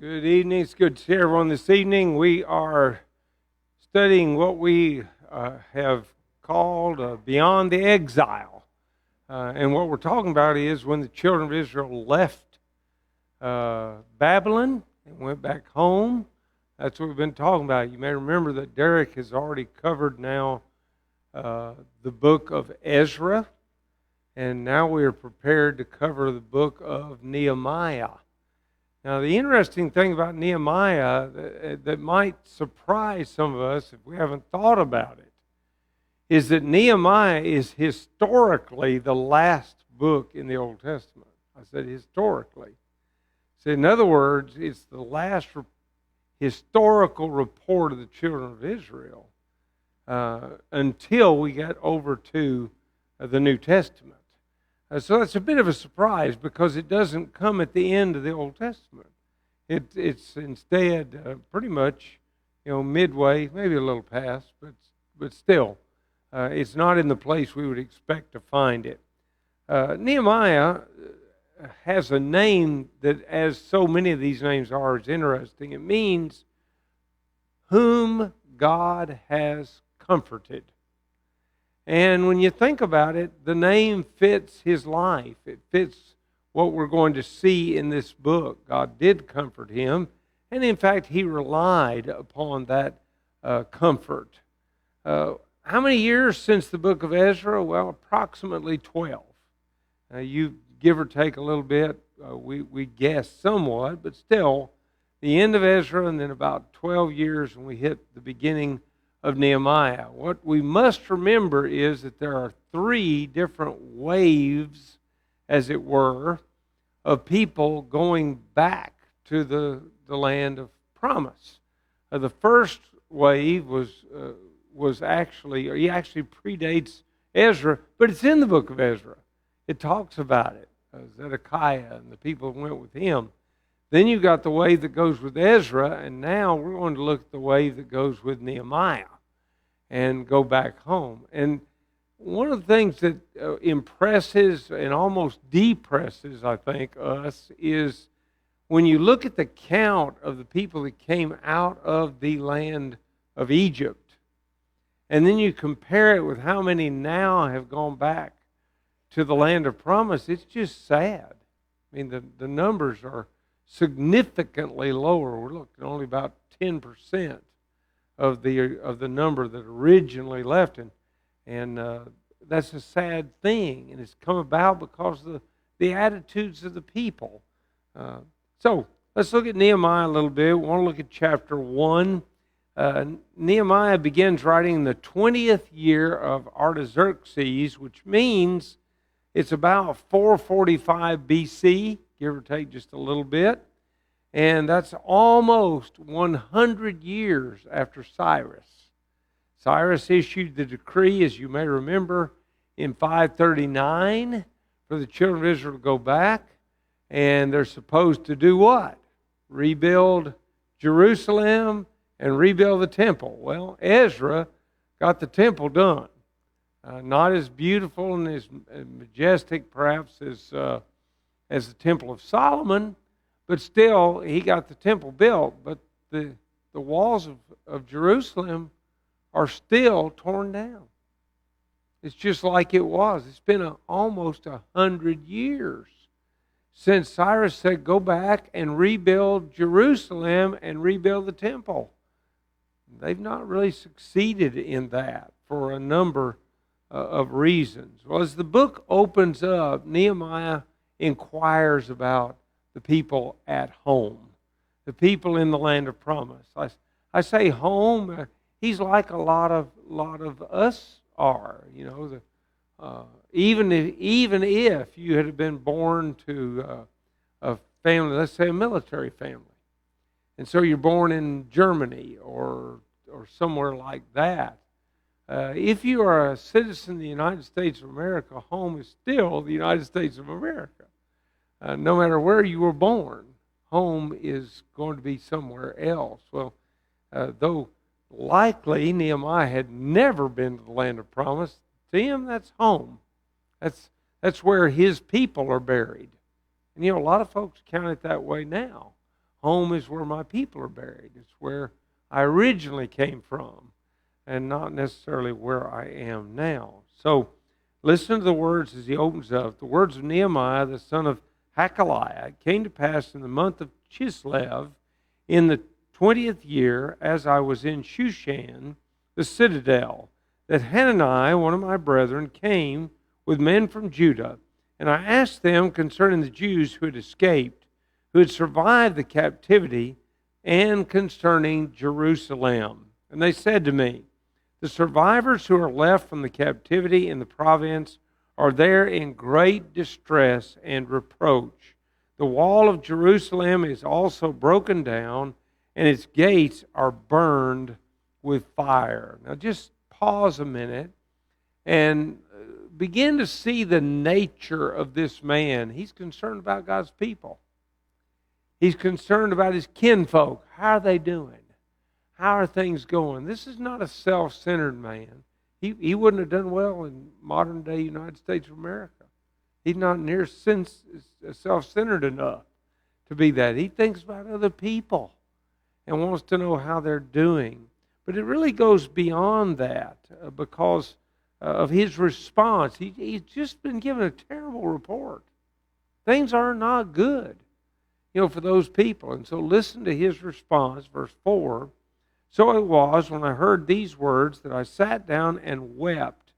Good evening. It's good to see everyone this evening. We are studying what we have called Beyond the Exile. And what we're talking about is when the children of Israel left Babylon and went back home. That's what we've been talking about. You may remember that Derek has already covered now the book of Ezra. And now we are prepared to cover the book of Nehemiah. Now, the interesting thing about Nehemiah that might surprise some of us if we haven't thought about it is that Nehemiah is historically the last book in the Old Testament. I said historically. So in other words, it's the last historical report of the children of Israel until we get over to the New Testament. So that's a bit of a surprise because it doesn't come at the end of the Old Testament. It's instead pretty much, midway, maybe a little past, but still, it's not in the place we would expect to find it. Nehemiah has a name that, as so many of these names are, is interesting. It means whom God has comforted. And when you think about it, the name fits his life. It fits what we're going to see in this book. God did comfort him, and in fact, he relied upon that comfort. How many years since the book of Ezra? Well, approximately 12. You give or take a little bit. We guess somewhat, but still, the end of Ezra, and then about 12 years when we hit the beginning of Nehemiah. What we must remember is that there are three different waves, as it were, of people going back to the land of promise. The first wave was actually predates Ezra, but it's in the book of Ezra. It talks about it. Zedekiah and the people who went with him. Then you got the wave that goes with Ezra, and now we're going to look at the wave that goes with Nehemiah and go back home. And one of the things that impresses and almost depresses, I think, us is when you look at the count of the people that came out of the land of Egypt, and then you compare it with how many now have gone back to the land of promise, it's just sad. I mean, the numbers are significantly lower. We're looking at only about 10% of the number that originally left, and that's a sad thing, and it's come about because of the attitudes of the people. So let's look at Nehemiah a little bit. We want to look at chapter 1. Nehemiah begins writing in the 20th year of Artaxerxes, which means it's about 445 BC, give or take just a little bit. And that's almost 100 years after Cyrus. Cyrus issued the decree, as you may remember, in 539 for the children of Israel to go back. And they're supposed to do what? Rebuild Jerusalem and rebuild the temple. Well, Ezra got the temple done. Not as beautiful and as majestic, perhaps, as the Temple of Solomon, but still, he got the temple built. But the walls of Jerusalem are still torn down. It's just like it was. It's been almost 100 years since Cyrus said, go back and rebuild Jerusalem and rebuild the temple. They've not really succeeded in that for a number of reasons. Well, as the book opens up, Nehemiah inquires about the people at home, the people in the land of promise. I say home. He's like a lot of us are. Even if you had been born to a family, let's say a military family, and so you're born in Germany or somewhere like that. If you are a citizen of the United States of America, home is still the United States of America. No matter where you were born, home is going to be somewhere else. Well, though likely Nehemiah had never been to the land of promise, to him that's home. That's where his people are buried. And a lot of folks count it that way now. Home is where my people are buried. It's where I originally came from, and not necessarily where I am now. So listen to the words as he opens up. The words of Nehemiah, the son of Hakaliah. It came to pass in the month of Chislev, in the 20th year, as I was in Shushan, the citadel, that Hanani, one of my brethren, came with men from Judah, and I asked them concerning the Jews who had escaped, who had survived the captivity, and concerning Jerusalem. And they said to me, the survivors who are left from the captivity in the province are there in great distress and reproach. The wall of Jerusalem is also broken down, and its gates are burned with fire. Now just pause a minute and begin to see the nature of this man. He's concerned about God's people. He's concerned about his kinfolk. How are they doing? How are things going? This is not a self-centered man. He wouldn't have done well in modern-day United States of America. He's not near self-centered enough to be that. He thinks about other people and wants to know how they're doing. But it really goes beyond that because of his response. He's just been given a terrible report. Things are not good, for those people. And so listen to his response, verse 4. So it was when I heard these words that I sat down and wept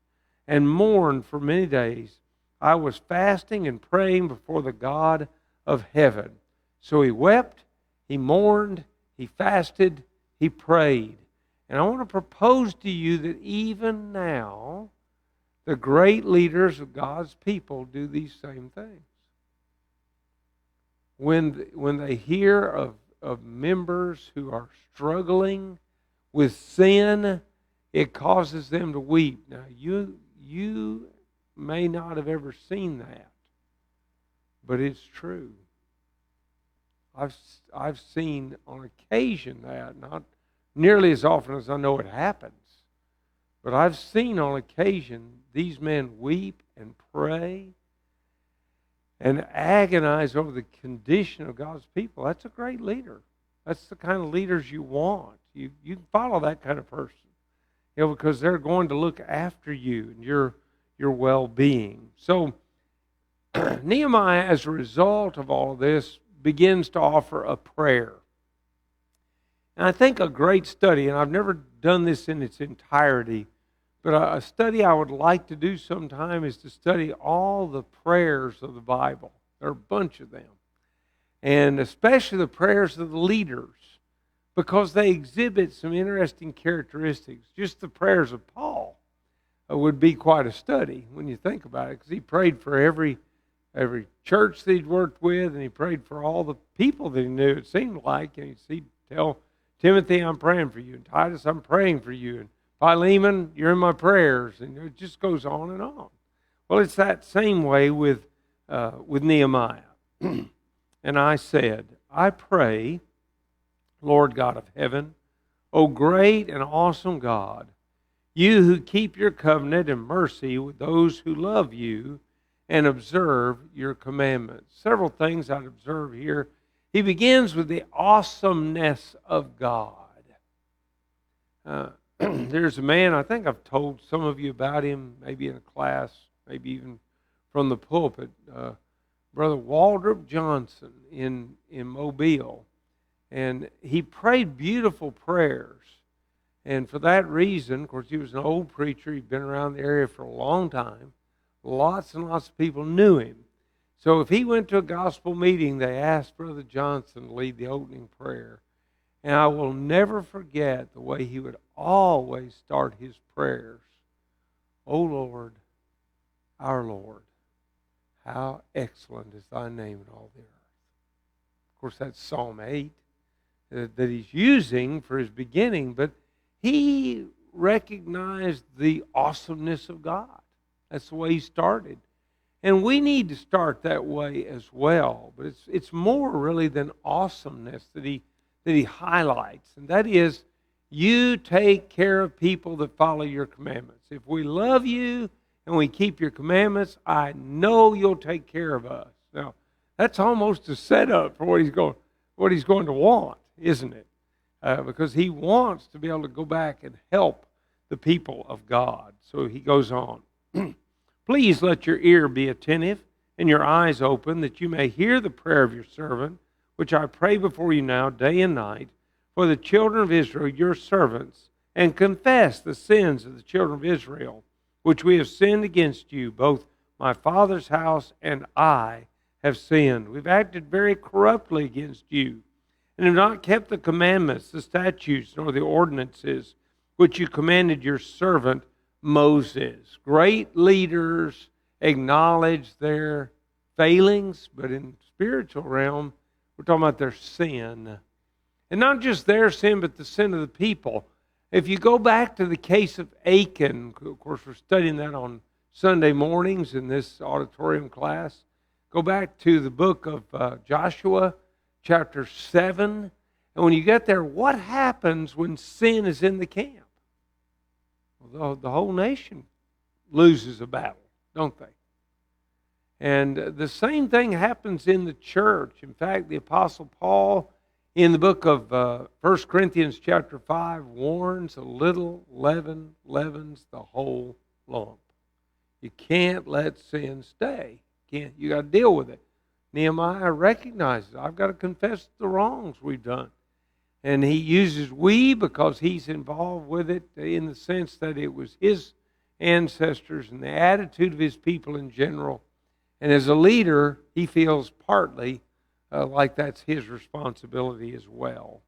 and mourned for many days. I was fasting and praying before the God of heaven. So he wept, he mourned, he fasted, he prayed. And I want to propose to you that even now, the great leaders of God's people do these same things. When they hear of members who are struggling with sin, it causes them to weep. Now, you may not have ever seen that, but it's true. I've seen on occasion that, not nearly as often as I know it happens, but I've seen on occasion these men weep and pray and agonize over the condition of God's people. That's a great leader. That's the kind of leaders you want. You can follow that kind of person, because they're going to look after you and your well-being. So Nehemiah, as a result of all of this, begins to offer a prayer. And I think a great study, and I've never done this in its entirety, but a study I would like to do sometime is to study all the prayers of the Bible. There are a bunch of them. And especially the prayers of the leaders, because they exhibit some interesting characteristics. Just the prayers of Paul would be quite a study when you think about it, because he prayed for every church that he'd worked with, and he prayed for all the people that he knew, it seemed like. And he'd tell Timothy, I'm praying for you, and Titus, I'm praying for you, and Philemon, you're in my prayers, and it just goes on and on. Well, it's that same way with Nehemiah. And I said, I pray, Lord God of heaven, O great and awesome God, you who keep your covenant and mercy with those who love you and observe your commandments. Several things I'd observe here. He begins with the awesomeness of God. There's a man, I think I've told some of you about him, maybe in a class, maybe even from the pulpit, Brother Waldrop Johnson in Mobile. And he prayed beautiful prayers. And for that reason, of course, he was an old preacher. He'd been around the area for a long time. Lots and lots of people knew him. So if he went to a gospel meeting, they asked Brother Johnson to lead the opening prayer. And I will never forget the way he would always start his prayers. O Lord, our Lord, how excellent is thy name in all the earth. Of course, that's Psalm 8 that he's using for his beginning, but he recognized the awesomeness of God. That's the way he started. And we need to start that way as well. But it's more really than awesomeness that he highlights. And that is, you take care of people that follow your commandments. If we love you and we keep your commandments, I know you'll take care of us. Now, that's almost a setup for what he's going. what he's going to want, isn't it? Because he wants to be able to go back and help the people of God. So he goes on. Please let your ear be attentive and your eyes open, that you may hear the prayer of your servant, which I pray before you now, day and night, for the children of Israel, your servants, and confess the sins of the children of Israel, which we have sinned against you. Both my father's house and I have sinned. We've acted very corruptly against you, and have not kept the commandments, the statutes, nor the ordinances, which you commanded your servant Moses. Great leaders acknowledge their failings, but in spiritual realm, we're talking about their sin. And not just their sin, but the sin of the people. If you go back to the case of Achan, of course we're studying that on Sunday mornings in this auditorium class. Go back to the book of Joshua, chapter 7. And when you get there, what happens when sin is in the camp? Well, the whole nation loses a battle, don't they? And the same thing happens in the church. In fact, the Apostle Paul, in the book of 1 Corinthians chapter 5, warns a little leaven leavens the whole lump. You can't let sin stay. You got to deal with it. Nehemiah recognizes, I've got to confess the wrongs we've done. And he uses we because he's involved with it in the sense that it was his ancestors and the attitude of his people in general. And as a leader, he feels partly like that's his responsibility as well.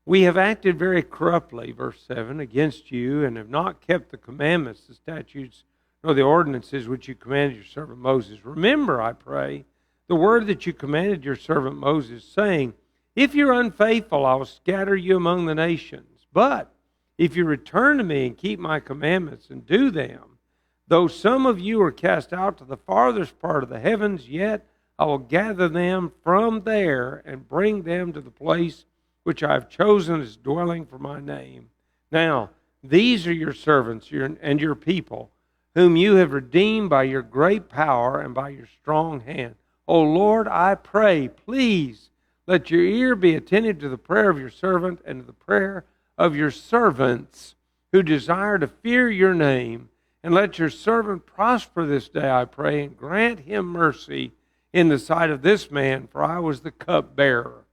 We have acted very corruptly, verse 7, against you, and have not kept the commandments, the statutes, nor the ordinances which you commanded your servant Moses. Remember, I pray, the word that you commanded your servant Moses, saying, if you're unfaithful, I will scatter you among the nations. But if you return to me and keep my commandments and do them, though some of you are cast out to the farthest part of the heavens, yet I will gather them from there and bring them to the place which I have chosen as dwelling for my name. Now, these are your servants and your people, whom you have redeemed by your great power and by your strong hand. O Lord, I pray, please let your ear be attentive to the prayer of your servant and to the prayer of your servants who desire to fear your name. And let your servant prosper this day, I pray, and grant him mercy in the sight of this man, for I was the cupbearer.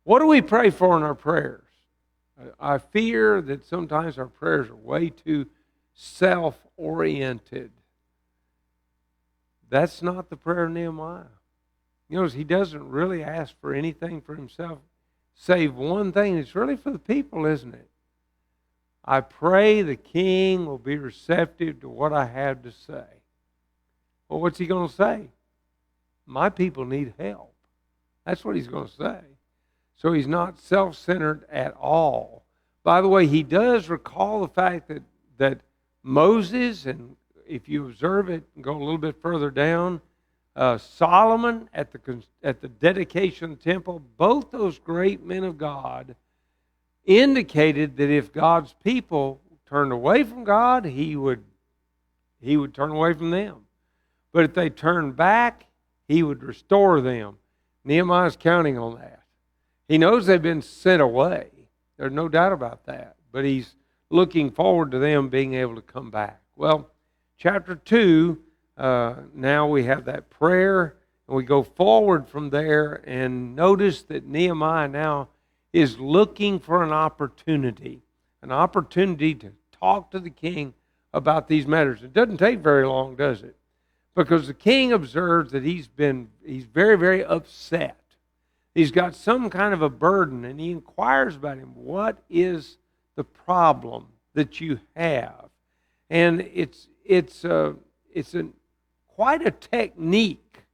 What do we pray for in our prayers? I fear that sometimes our prayers are way too self-oriented. That's not the prayer of Nehemiah. You know, he doesn't really ask for anything for himself, save one thing. It's really for the people, isn't it? I pray the king will be receptive to what I have to say. Well, what's he going to say? My people need help. That's what he's going to say. So he's not self-centered at all. By the way, he does recall the fact that Moses, and if you observe it and go a little bit further down, Solomon at the dedication of the temple, both those great men of God indicated that if God's people turned away from God, he would turn away from them. But if they turned back, he would restore them. Nehemiah's counting on that. He knows they've been sent away. There's no doubt about that. But he's looking forward to them being able to come back. Well, chapter 2, now we have that prayer, and we go forward from there, and notice that Nehemiah now is looking for an opportunity to talk to the king about these matters. It doesn't take very long, does it? Because the king observes that he's very, very upset. He's got some kind of a burden, and he inquires about him. What is the problem that you have? And it's quite a technique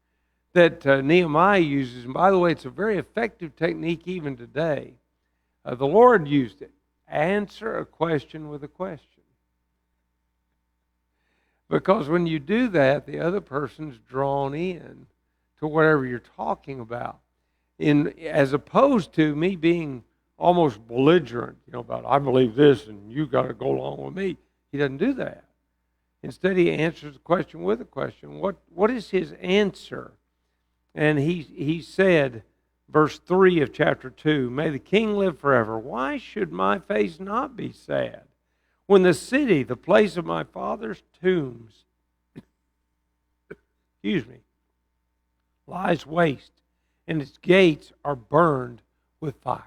that Nehemiah uses. And by the way, it's a very effective technique even today. The Lord used it. Answer a question with a question. Because when you do that, the other person's drawn in to whatever you're talking about. As opposed to me being almost belligerent, about I believe this and you got to go along with me. He doesn't do that. Instead, he answers the question with a question. What is his answer? And he said, verse 3 of chapter 2, "May the king live forever. Why should my face not be sad when the city, the place of my father's tombs, excuse me, lies waste and its gates are burned with fire?"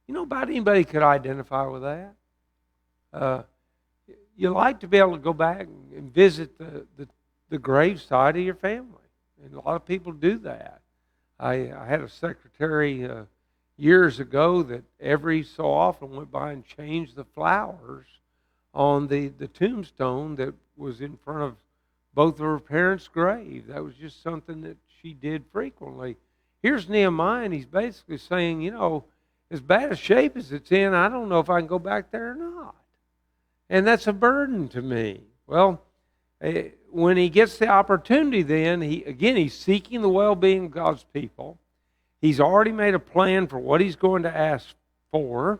You know, about anybody could identify with that. You like to be able to go back and visit the gravesite of your family. And a lot of people do that. I had a secretary years ago that every so often went by and changed the flowers on the tombstone that was in front of both of her parents' grave. That was just something that she did frequently. Here's Nehemiah, and he's basically saying, you know, as bad a shape as it's in, I don't know if I can go back there or not. And that's a burden to me. Well, when he gets the opportunity, then he's seeking the well-being of God's people. He's already made a plan for what he's going to ask for.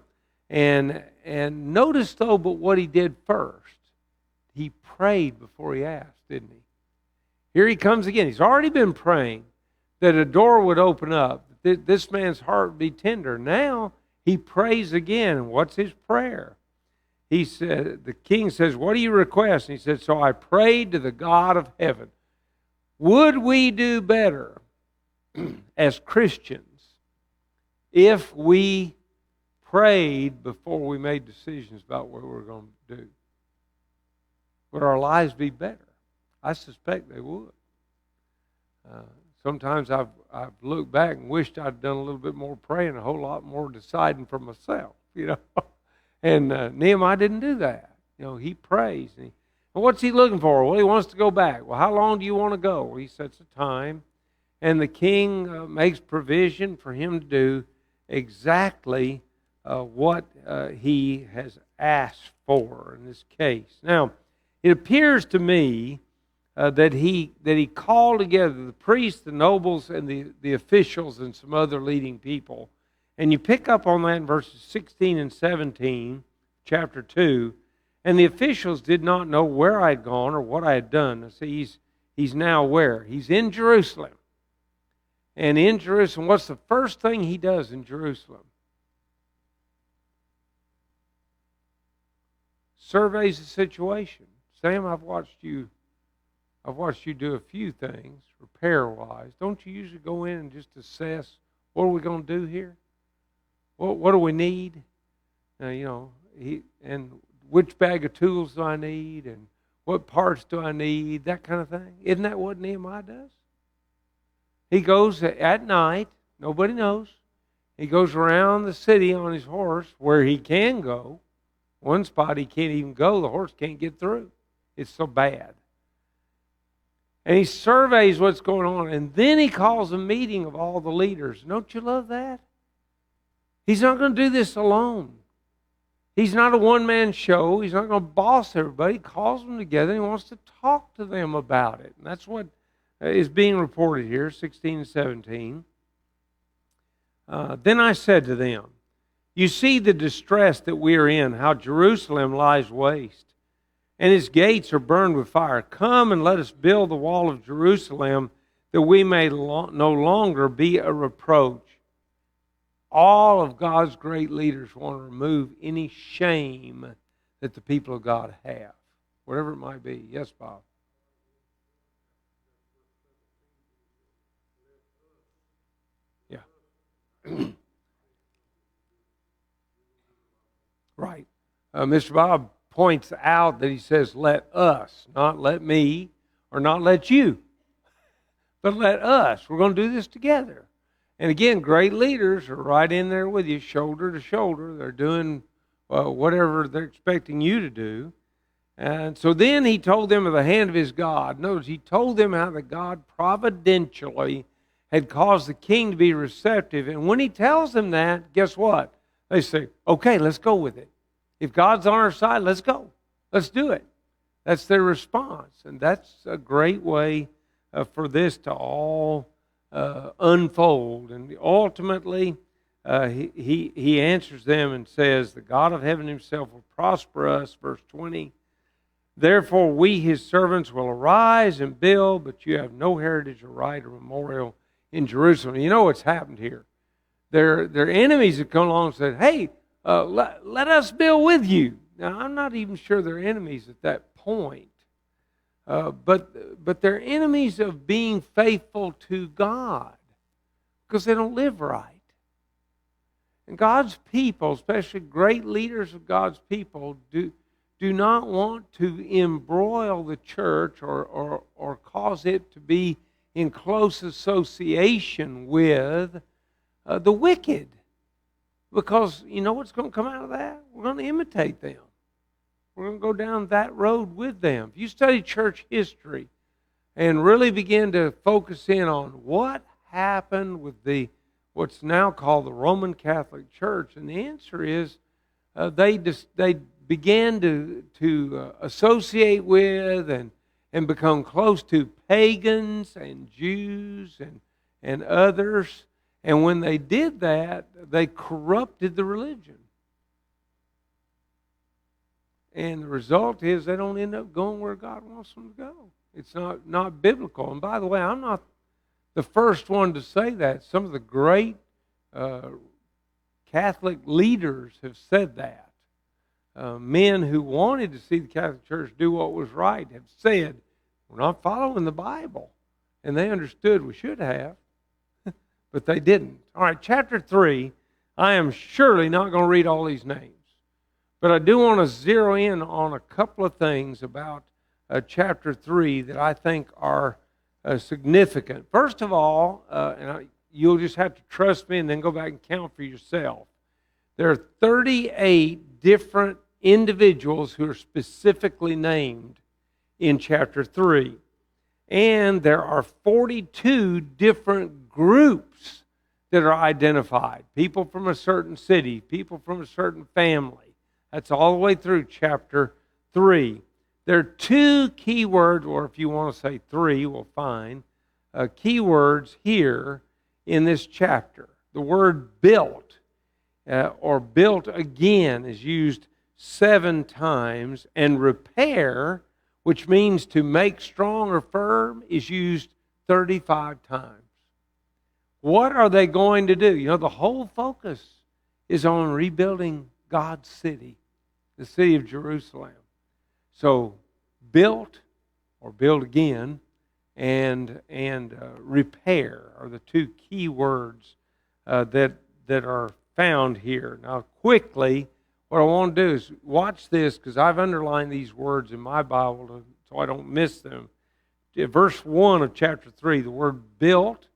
And notice, though, but what he did first. He prayed before he asked, didn't he? Here he comes again. He's already been praying that a door would open up, that this man's heart would be tender. Now he prays again. What's his prayer? He said, the king says, "What do you request?" And he said, "So I prayed to the God of heaven. Would we do better as Christians if we prayed before we made decisions about what we were going to do? Would our lives be better?" I suspect they would. Sometimes I've looked back and wished I'd done a little bit more praying, a whole lot more deciding for myself, you know. And Nehemiah didn't do that. You know, he prays. And what's he looking for? Well, he wants to go back. Well, how long do you want to go? Well, he sets a time. And the king makes provision for him to do exactly what he has asked for in this case. Now, it appears to me that he called together the priests, the nobles, and the officials and some other leading people. And you pick up on that in verses 16 and 17, chapter 2. "And the officials did not know where I had gone or what I had done." Now, see, he's now where? He's in Jerusalem. And in Jerusalem, what's the first thing he does in Jerusalem? Surveys the situation. Sam, I've watched you do a few things repair-wise. Don't you usually go in and just assess, what are we going to do here? What do we need? And which bag of tools do I need? And what parts do I need? That kind of thing. Isn't that what Nehemiah does? He goes at night. Nobody knows. He goes around the city on his horse where he can go. One spot he can't even go. The horse can't get through. It's so bad. And he surveys what's going on. And then he calls a meeting of all the leaders. Don't you love that? He's not going to do this alone. He's not a one-man show. He's not going to boss everybody. He calls them together and he wants to talk to them about it. And that's what is being reported here, 16 and 17. "Then I said to them, you see the distress that we are in, how Jerusalem lies waste, and its gates are burned with fire. Come and let us build the wall of Jerusalem, that we may no longer be a reproach." All of God's great leaders want to remove any shame that the people of God have, whatever it might be. Yes, Bob? Yeah. Right. Mr. Bob points out that he says, "Let us," not "let me," or not "let you," but "let us." We're going to do this together. And again, great leaders are right in there with you, shoulder to shoulder. They're doing whatever they're expecting you to do. And so then he told them of the hand of his God. Notice, he told them how that God providentially had caused the king to be receptive. And when he tells them that, guess what? They say, "Okay, let's go with it. If God's on our side, let's go. Let's do it." That's their response. And that's a great way for this to all unfold. And ultimately, he answers them and says, "The God of heaven himself will prosper us," verse 20. "Therefore we his servants will arise and build, but you have no heritage or right or memorial in Jerusalem. You know what's happened here. Their enemies have come along and said, hey, let us build with you. Now, I'm not even sure they're enemies at that point. But they're enemies of being faithful to God because they don't live right. And God's people, especially great leaders of God's people, do not want to embroil the church or cause it to be in close association with the wicked. Because you know what's going to come out of that? We're going to imitate them. We're going to go down that road with them. If you study church history and really begin to focus in on what happened with what's now called the Roman Catholic Church, and the answer is they began to associate with and become close to pagans and Jews and others. And when they did that, they corrupted the religion. And the result is they don't end up going where God wants them to go. It's not biblical. And by the way, I'm not the first one to say that. Some of the great Catholic leaders have said that. Men who wanted to see the Catholic Church do what was right have said, we're not following the Bible. And they understood we should have, but they didn't. All right, chapter 3, I am surely not going to read all these names. But I do want to zero in on a couple of things about chapter 3 that I think are significant. First of all, you'll just have to trust me and then go back and count for yourself. There are 38 different individuals who are specifically named in chapter 3. And there are 42 different groups that are identified. People from a certain city, people from a certain family. That's all the way through chapter 3. There are two key words, or if you want to say three, we'll find key words here in this chapter. The word built or built again is used 7 times, and repair, which means to make strong or firm, is used 35 times. What are they going to do? You know, the whole focus is on rebuilding God's city, the city of Jerusalem. So, built or build again and repair are the two key words that are found here. Now, quickly, what I want to do is watch this, because I've underlined these words in my Bible so I don't miss them. In verse 1 of chapter 3, the word built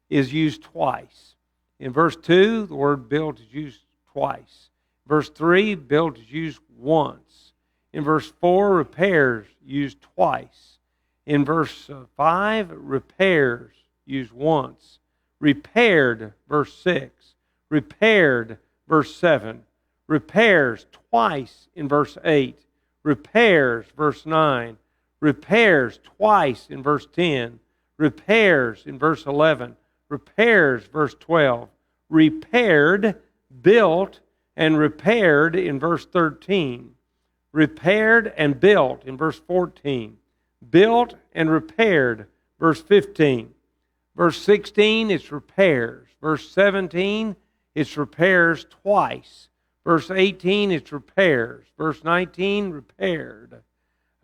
is used twice. In verse 2, the word built is used twice. Verse 3, built is used once. In verse 4, repairs used twice. In verse 5, repairs used once. Repaired, verse 6. Repaired, verse 7. Repairs twice in verse 8. Repairs, verse 9. Repairs twice in verse 10. Repairs in verse 11. Repairs, verse 12. Repaired, built, and repaired in verse 13. Repaired and built in verse 14. Built and repaired, verse 15. Verse 16, it's repairs. Verse 17, it's repairs twice. Verse 18, it's repairs. Verse 19, repaired.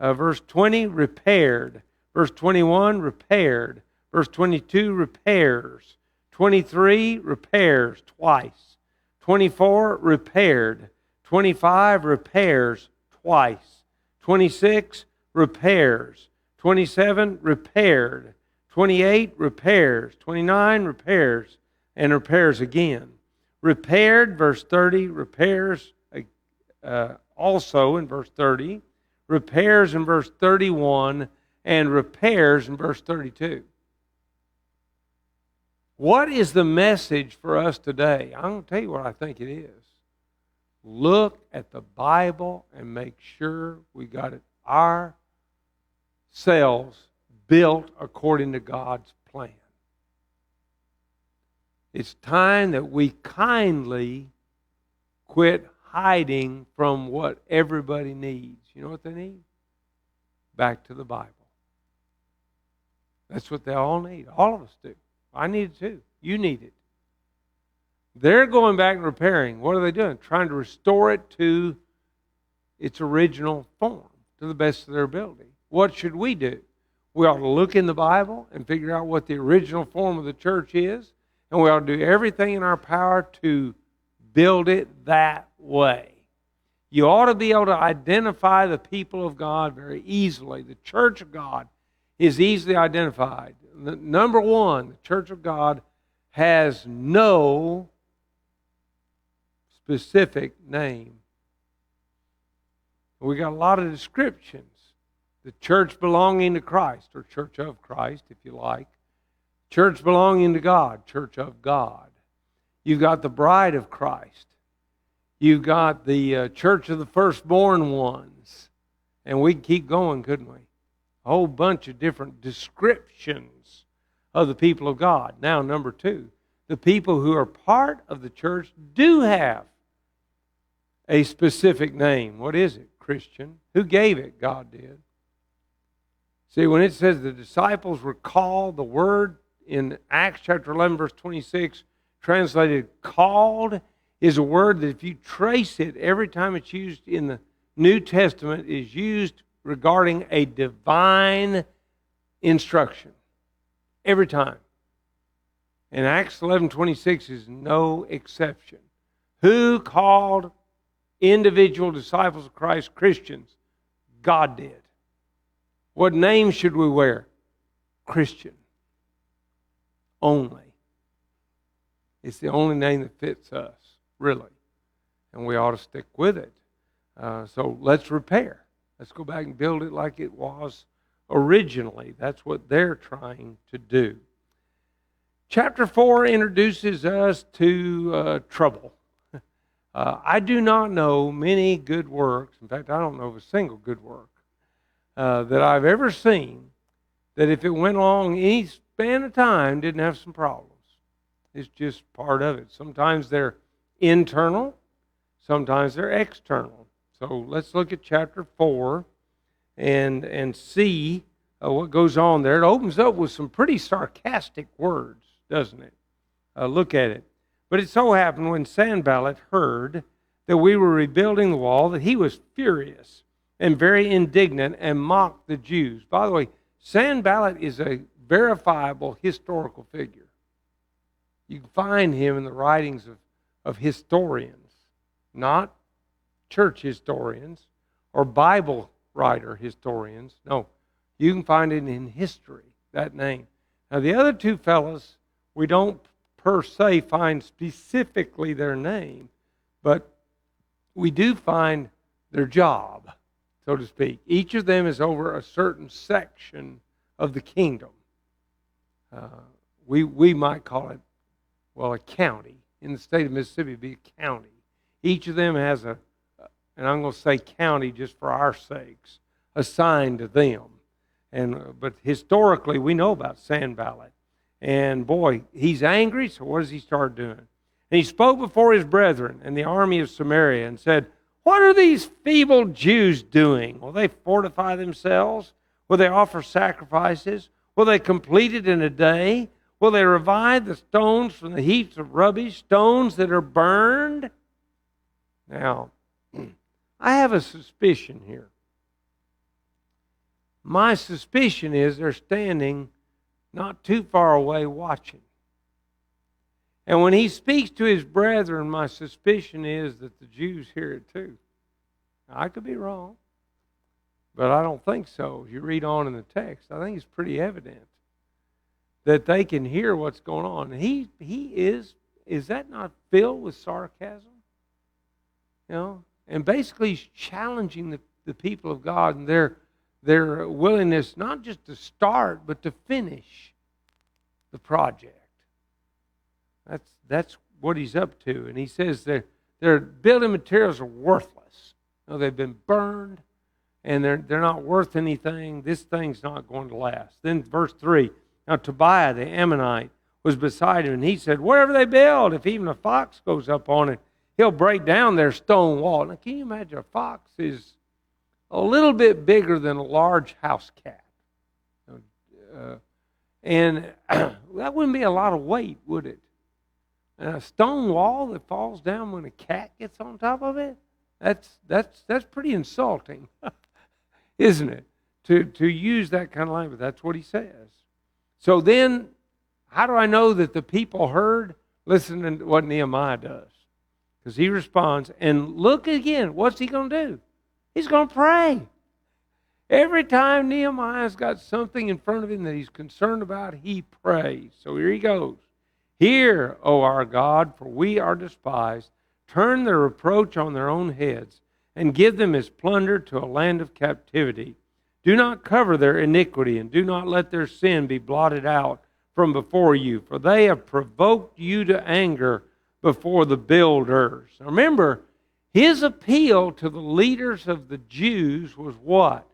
Verse 20, repaired. Verse 21, repaired. Verse 22, repairs. 23, repairs twice. 24, repaired. 25, repairs twice. 26, repairs. 27, repaired. 28, repairs. 29, repairs. And repairs again. Repaired, verse 30, repairs also in verse 30. Repairs in verse 31, and repairs in verse 32. What is the message for us today? I'm going to tell you what I think it is. Look at the Bible and make sure we got it ourselves built according to God's plan. It's time that we kindly quit hiding from what everybody needs. You know what they need? Back to the Bible. That's what they all need. All of us do. I need it too. You need it. They're going back and repairing. What are they doing? Trying to restore it to its original form to the best of their ability. What should we do? We ought to look in the Bible and figure out what the original form of the church is, and we ought to do everything in our power to build it that way. You ought to be able to identify the people of God very easily. The church of God is easily identified. Number one, the church of God has no specific name. We got a lot of descriptions. The church belonging to Christ, or church of Christ, if you like. Church belonging to God, church of God. You've got the bride of Christ. You've got the church of the firstborn ones. And we can keep going, couldn't we? A whole bunch of different descriptions of the people of God. Now, number two, the people who are part of the church do have a specific name. What is it? Christian. Who gave it? God did. See, when it says the disciples were called, the word in Acts chapter 11, verse 26, translated called, is a word that if you trace it, every time it's used in the New Testament, is used regarding a divine instruction. Every time. And Acts 11:26 is no exception. Who called individual disciples of Christ Christians? God did. What name should we wear? Christian. Only. It's the only name that fits us, really. And we ought to stick with it. So let's repair. Let's go back and build it like it was originally. That's what they're trying to do. Chapter 4 introduces us to trouble. I do not know many good works. In fact, I don't know of a single good work that I've ever seen that if it went along any span of time didn't have some problems. It's just part of it. Sometimes they're internal. Sometimes they're external. So let's look at chapter 4 and see what goes on there. It opens up with some pretty sarcastic words, doesn't it? Look at it. But it so happened when Sanballat heard that we were rebuilding the wall that he was furious and very indignant and mocked the Jews. By the way, Sanballat is a verifiable historical figure. You can find him in the writings of historians, not church historians or Bible writer historians. No, you can find it in history, that name. Now, the other two fellows, we don't per se find specifically their name, but we do find their job, so to speak. Each of them is over a certain section of the kingdom. We might call it, well, a county. In the state of Mississippi, it'd be a county. Each of them has and I'm going to say county just for our sakes, assigned to them. But historically, we know about Sanballat. And boy, he's angry, so what does he start doing? And he spoke before his brethren and the army of Samaria and said, "What are these feeble Jews doing? Will they fortify themselves? Will they offer sacrifices? Will they complete it in a day? Will they revive the stones from the heaps of rubbish, stones that are burned?" Now, I have a suspicion here. My suspicion is they're standing not too far away watching. And when he speaks to his brethren, my suspicion is that the Jews hear it too. Now, I could be wrong, but I don't think so. As you read on in the text, I think it's pretty evident that they can hear what's going on. He is that not filled with sarcasm? You know, and basically he's challenging the people of God and their willingness not just to start but to finish the project. That's what he's up to. And he says their building materials are worthless. You know, they've been burned and they're not worth anything. This thing's not going to last. Then verse 3, now Tobiah the Ammonite was beside him, and he said, "Wherever they build, if even a fox goes up on it, he'll break down their stone wall." Now, can you imagine? A fox is a little bit bigger than a large house cat. And that wouldn't be a lot of weight, would it? And a stone wall that falls down when a cat gets on top of it, that's pretty insulting, isn't it? To use that kind of language. That's what he says. So then, how do I know that the people heard? Listen to what Nehemiah does. Because he responds, and look again, what's he going to do? He's going to pray. Every time Nehemiah's got something in front of him that he's concerned about, he prays. So here he goes. Hear, O our God, for we are despised. Turn their reproach on their own heads, and give them as plunder to a land of captivity. Do not cover their iniquity, and do not let their sin be blotted out from before you, for they have provoked you to anger before the builders. Now remember, his appeal to the leaders of the Jews was what?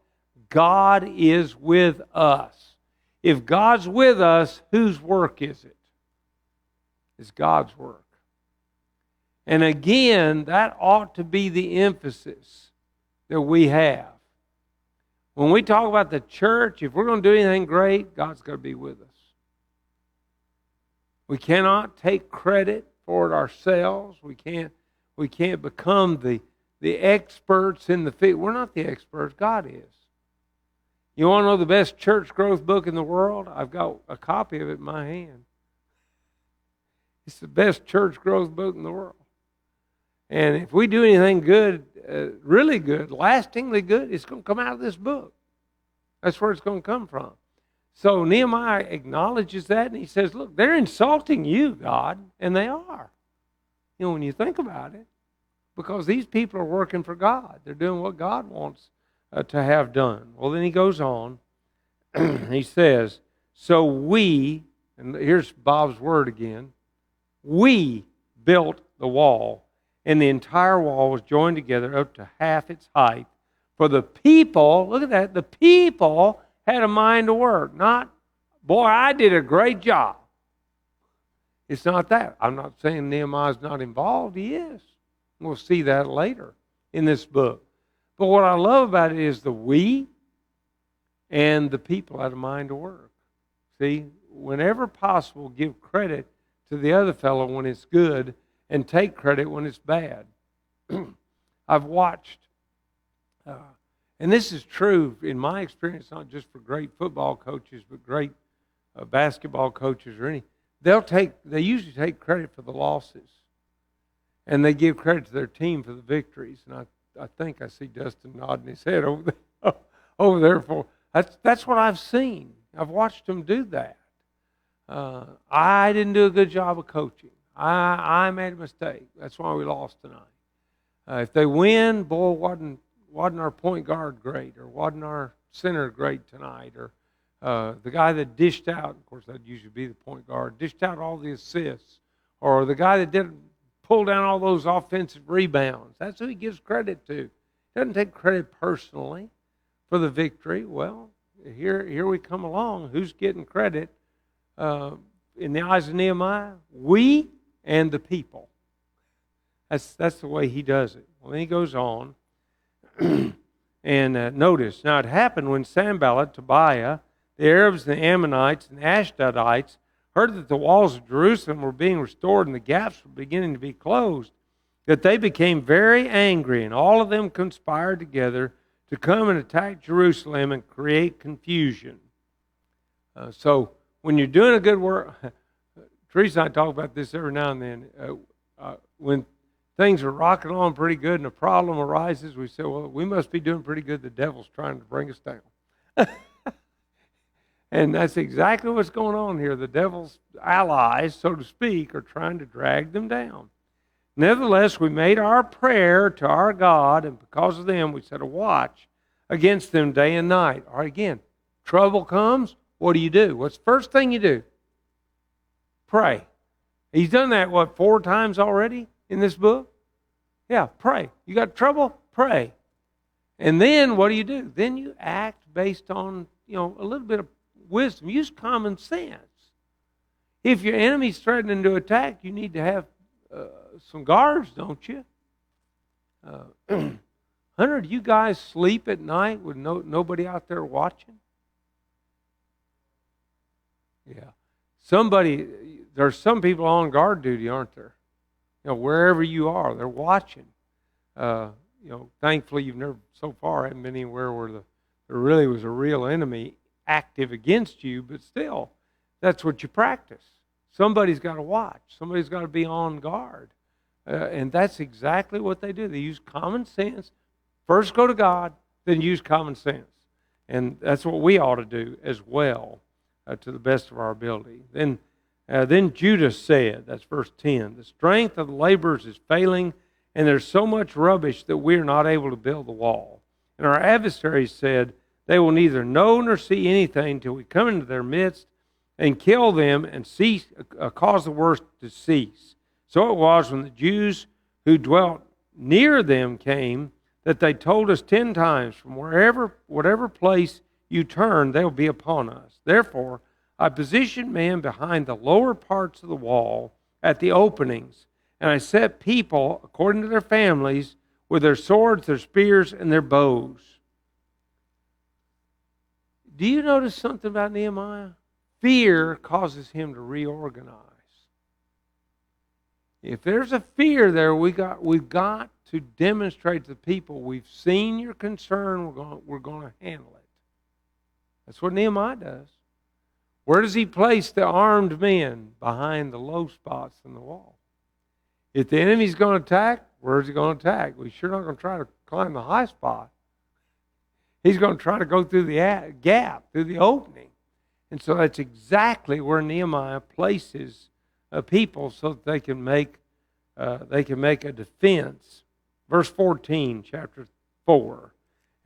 God is with us. If God's with us, whose work is it? It's God's work. And again, that ought to be the emphasis that we have. When we talk about the church, if we're going to do anything great, God's got to be with us. We cannot take credit for it ourselves. We can't become the experts in the field. We're not the experts. God is. You want to know the best church growth book in the world? I've got a copy of it in my hand. It's the best church growth book in the world. And if we do anything good, really good, lastingly good, it's going to come out of this book. That's where it's going to come from. So Nehemiah acknowledges that, and he says, look, they're insulting you, God, and they are. You know, when you think about it, because these people are working for God. They're doing what God wants to have done. Well, then he goes on, he says, so we, and here's Bob's word again, we built the wall, and the entire wall was joined together up to half its height. For the people, look at that, the people had a mind to work. Not, boy, I did a great job. It's not that. I'm not saying Nehemiah's not involved. He is. We'll see that later in this book. But what I love about it is the we and the people had a mind to work. See, whenever possible, give credit to the other fellow when it's good and take credit when it's bad. I've watched, and this is true in my experience, not just for great football coaches, but great basketball coaches or any. They usually take credit for the losses, and they give credit to their team for the victories. And I think I see Dustin nodding his head over there for that's what I've seen. I've watched them do that. I didn't do a good job of coaching. I made a mistake. That's why we lost tonight. If they win, boy, wasn't our point guard great, or wasn't our center great tonight, or the guy that dished out, of course that'd usually be the point guard, dished out all the assists, or the guy that didn't pull down all those offensive rebounds. That's who he gives credit to. He doesn't take credit personally for the victory. Well, here we come along. Who's getting credit in the eyes of Nehemiah? We and the people. That's the way he does it. Well, then he goes on. And notice, now it happened when Sanballat, Tobiah, the Arabs, the Ammonites, and the Ashdodites heard that the walls of Jerusalem were being restored and the gaps were beginning to be closed, that they became very angry, and all of them conspired together to come and attack Jerusalem and create confusion. So when you're doing a good work, Teresa and I talk about this every now and then. When things are rocking on pretty good and a problem arises, we say, well, we must be doing pretty good. The devil's trying to bring us down. And that's exactly what's going on here. The devil's allies, so to speak, are trying to drag them down. Nevertheless, we made our prayer to our God, and because of them, we set a watch against them day and night. All right, again, trouble comes, what do? What's the first thing you do? Pray. He's done that, 4 times already in this book? Yeah, pray. You got trouble? Pray. And then what do? Then you act based on, a little bit of wisdom. Use common sense. If your enemy's threatening to attack, you need to have some guards, don't you? Hunter, do you guys sleep at night with nobody out there watching? Yeah. There's some people on guard duty, aren't there? Wherever you are, they're watching. Thankfully you've never, so far, haven't been anywhere where there really was a real enemy active against you, but still, that's what you practice. Somebody's got to watch. Somebody's got to be on guard. And that's exactly what they do. They use common sense. First go to God, then use common sense. And that's what we ought to do as well, to the best of our ability. Then Judah said, that's verse 10, the strength of the laborers is failing, and there's so much rubbish that we are not able to build the wall. And our adversaries said, they will neither know nor see anything till we come into their midst and kill them and cause the worst to cease. So it was when the Jews who dwelt near them came that they told us 10 times, from whatever place you turn, they will be upon us. Therefore, I positioned men behind the lower parts of the wall at the openings, and I set people according to their families with their swords, their spears, and their bows. Do you notice something about Nehemiah? Fear causes him to reorganize. If there's a fear there, we've got to demonstrate to the people, we've seen your concern, we're going to handle it. That's what Nehemiah does. Where does he place the armed men? Behind the low spots in the wall. If the enemy's going to attack, where's he going to attack? We're sure not going to try to climb the high spot. He's going to try to go through the gap, through the opening. And so that's exactly where Nehemiah places people so that they can make a defense. Verse 14, chapter 4.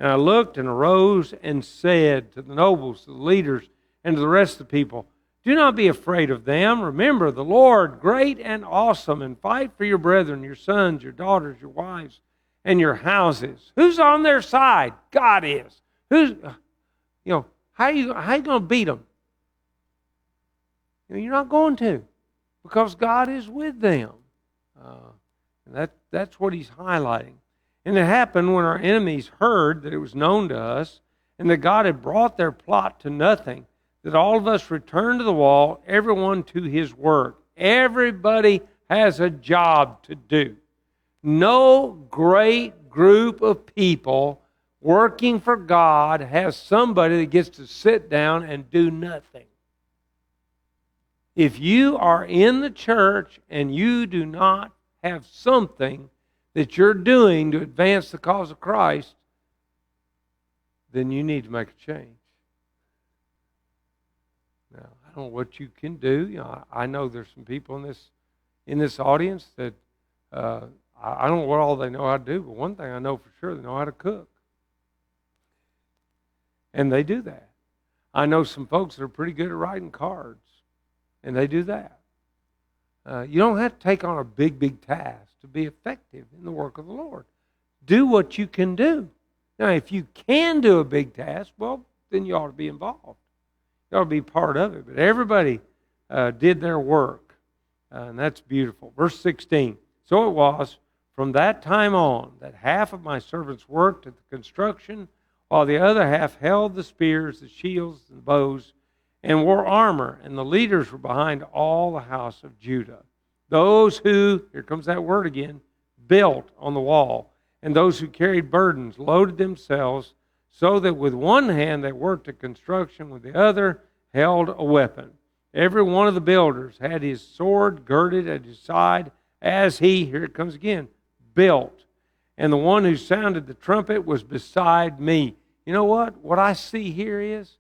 And I looked and arose and said to the nobles, to the leaders, and to the rest of the people, do not be afraid of them. Remember the Lord, great and awesome, and fight for your brethren, your sons, your daughters, your wives, and your houses. Who's on their side? God is. How are you going to beat them? You're not going to, because God is with them. And that's what he's highlighting. And it happened when our enemies heard that it was known to us, and that God had brought their plot to nothing, that all of us returned to the wall, everyone to his work. Everybody has a job to do. No great group of people working for God has somebody that gets to sit down and do nothing. If you are in the church and you do not have something that you're doing to advance the cause of Christ, then you need to make a change. Now, I don't know what you can do. I know there's some people in this audience that I don't know what all they know how to do, but one thing I know for sure, they know how to cook. And they do that. I know some folks that are pretty good at writing cards, and they do that. You don't have to take on a big task to be effective in the work of the Lord. Do what you can do. Now, if you can do a big task, well, then you ought to be involved. You ought to be part of it. But everybody did their work, and that's beautiful. Verse 16, so it was from that time on that half of my servants worked at the construction, while the other half held the spears, the shields, and the bows, and wore armor, and the leaders were behind all the house of Judah. Those who, here comes that word again, built on the wall, and those who carried burdens loaded themselves, so that with one hand they worked at construction, with the other held a weapon. Every one of the builders had his sword girded at his side as he, here it comes again, built. And the one who sounded the trumpet was beside me. You know what? What I see here is,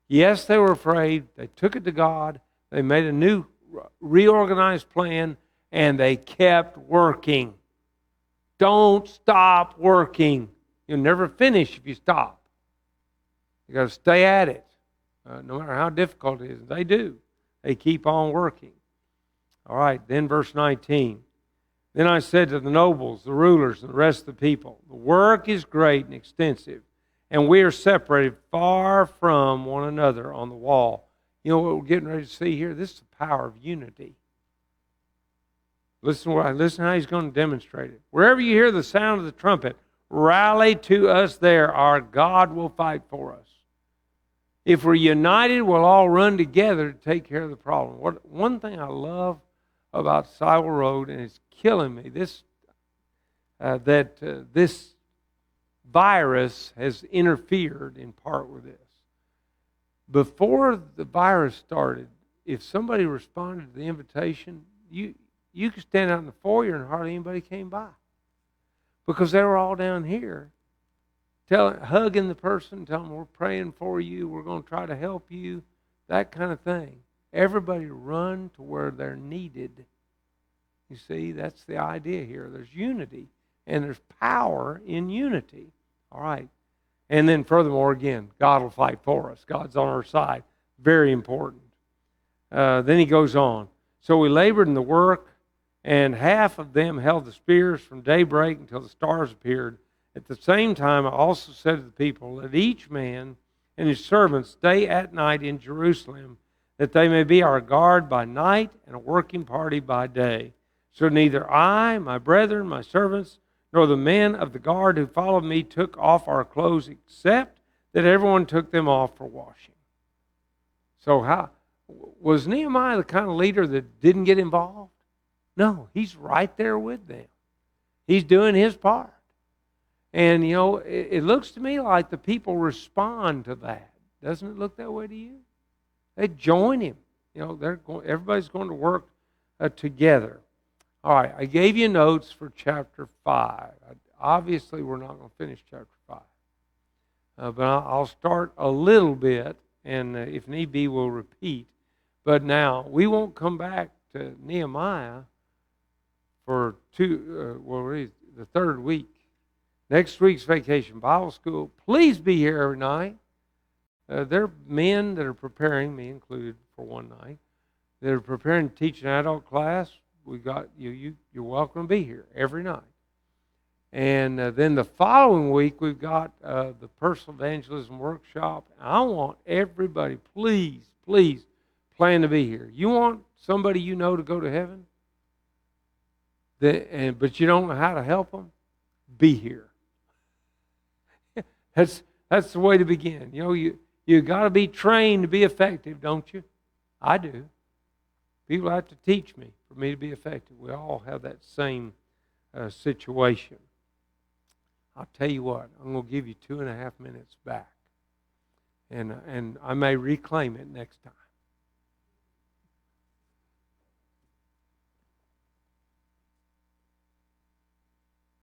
yes, they were afraid. They took it to God. They made a new reorganized plan, and they kept working. Don't stop working. You'll never finish if you stop. You got to stay at it, no matter how difficult it is. They do. They keep on working. All right, then verse 19. Then I said to the nobles, the rulers, and the rest of the people, the work is great and extensive, and we are separated far from one another on the wall. You know what we're getting ready to see here? This is the power of unity. Listen how he's going to demonstrate it. Wherever you hear the sound of the trumpet, rally to us there. Our God will fight for us. If we're united, we'll all run together to take care of the problem. One thing I love about Civil Road, and it's killing me, this virus has interfered in part with this. Before the virus started, if somebody responded to the invitation, you could stand out in the foyer and hardly anybody came by, because they were all down here hugging the person, telling them we're praying for you, we're going to try to help you, that kind of thing. Everybody run to where they're needed. You see, that's the idea here. There's unity, and there's power in unity. All right. And then furthermore, again, God will fight for us. God's on our side. Very important. Then he goes on. So we labored in the work, and half of them held the spears from daybreak until the stars appeared. At the same time, I also said to the people, let each man and his servant stay at night in Jerusalem, that they may be our guard by night and a working party by day. So neither I, my brethren, my servants, nor the men of the guard who followed me took off our clothes, except that everyone took them off for washing. So how was Nehemiah the kind of leader that didn't get involved? No, he's right there with them. He's doing his part. And, it looks to me like the people respond to that. Doesn't it look that way to you? They join him. Everybody's going to work together. All right, I gave you notes for chapter 5. Obviously, we're not going to finish chapter 5. But I'll start a little bit, and if need be, we'll repeat. But now, we won't come back to Nehemiah for the third week. Next week's Vacation Bible School. Please be here every night. There are men that are preparing, me included, for one night, that are preparing to teach an adult class. We got you're welcome to be here every night. And then the following week, we've got the personal evangelism workshop. I want everybody, please, please, plan to be here. You want somebody you know to go to heaven, but you don't know how to help them? Be here. That's the way to begin. You got to be trained to be effective, don't you? I do. People have to teach me for me to be effective. We all have that same situation. I'll tell you what, I'm going to give you 2.5 minutes back. And I may reclaim it next time.